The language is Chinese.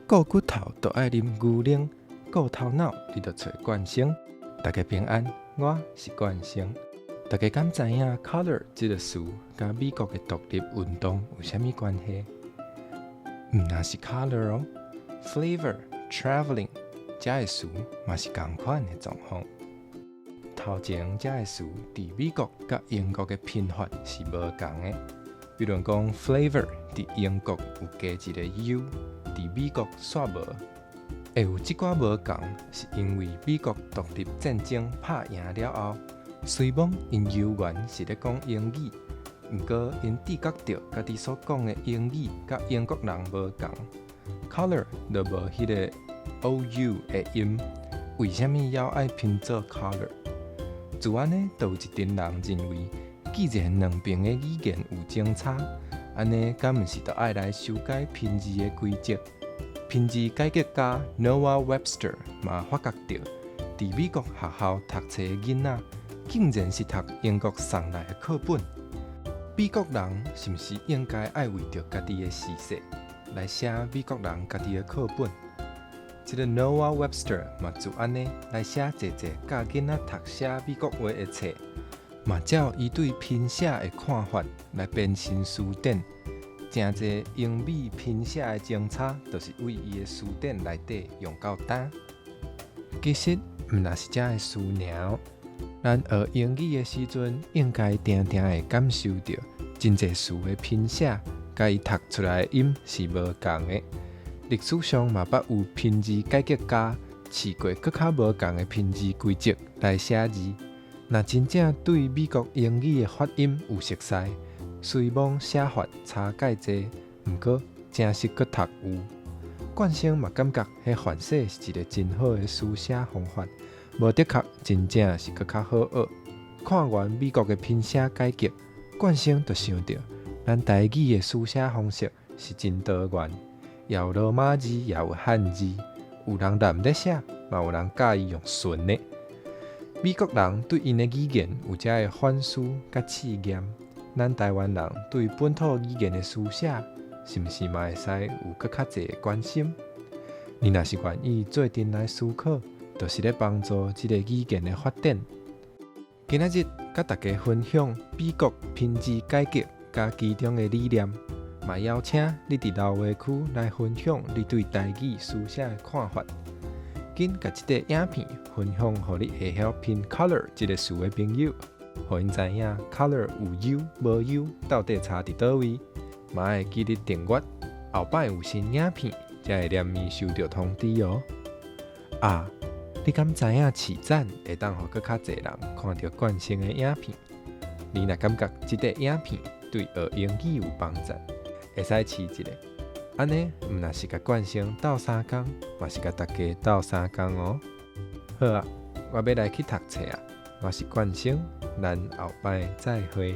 顾骨头就爱啉牛奶，顾头脑你就找冠生。大家平安，我是冠生。大家敢知影 color 这个词甲美国的独立运动有啥物关系？那是 color 哦 ，flavor、traveling 这个词嘛是同款的状况。头前这个词伫美国甲英国的拼法是无同的。比如讲 flavor 伫英国有加一个 u， 伫美国煞无。会有即寡无同，是因为美国独立战争拍赢了后，虽然因游原是咧讲英语，毋过因知觉到家己所讲的英语甲英国人无同 ，color 就无迄个 ou 的音。为虾米要爱拼做 color？ 自安呢，就有一群人认为，既然两边的语言有争差，安尼敢毋是就爱来修改拼字的规则？拼字改革家 Noah Webster 嘛发觉到，伫美国学校读册的囡仔，竟然是读英国送来的课本。美国人是毋是应该爱为着家己的时势来写美国人家己的课本？这个 Noah Webster 嘛就安尼来写一教囡仔读写美国话的册，嘛照伊对拼写的看法来编新词典。真侪英美拼写的争差，就是为伊的词典内底用到单。其实毋那是这个词尔，咱学英语的时阵，应该定定会感受到，真侪词的拼写，甲伊读出来的音是无同的。历史上嘛捌有拼字改革家试过更较无同的拼字规则来写字。若真正对美国英语的发音有熟悉，虽然写法差介济，毋过正式阁读有。冠生嘛感觉迄范式是一个真好的书写方法，无的确真正是阁较好学。看完美国的拼写改革，冠生就想到，咱台语的书写方式是真多元，也有罗马字，也有汉字，有人懒得写，嘛有人介意用顺的。美国人对因的语言有遮个反思甲试验。咱台湾人对本土语言的书写，是毋是嘛会使有更较侪关心？你若是愿意做阵来思考，就是咧帮助即个语言的发展。今仔日甲大家分享美国拼字改革甲其中的理念，嘛邀请你伫留言区来分享你对台语书写的看法。紧甲即个影片分享互你会晓拼 color 即个词的朋友。互因知影 color 有 u 无 u 到底差伫倒位，嘛会记得订阅，后摆有新影片才会连面收到通知哦。你敢知影市展会当互更较侪人看到冠生的影片？你若感觉即个影片对学英语有帮助，会使试一下。安尼毋若是甲冠生斗相共，嘛是甲大家斗相共哦。好啊，我要来去读册啊，我是冠生。咱后摆再会。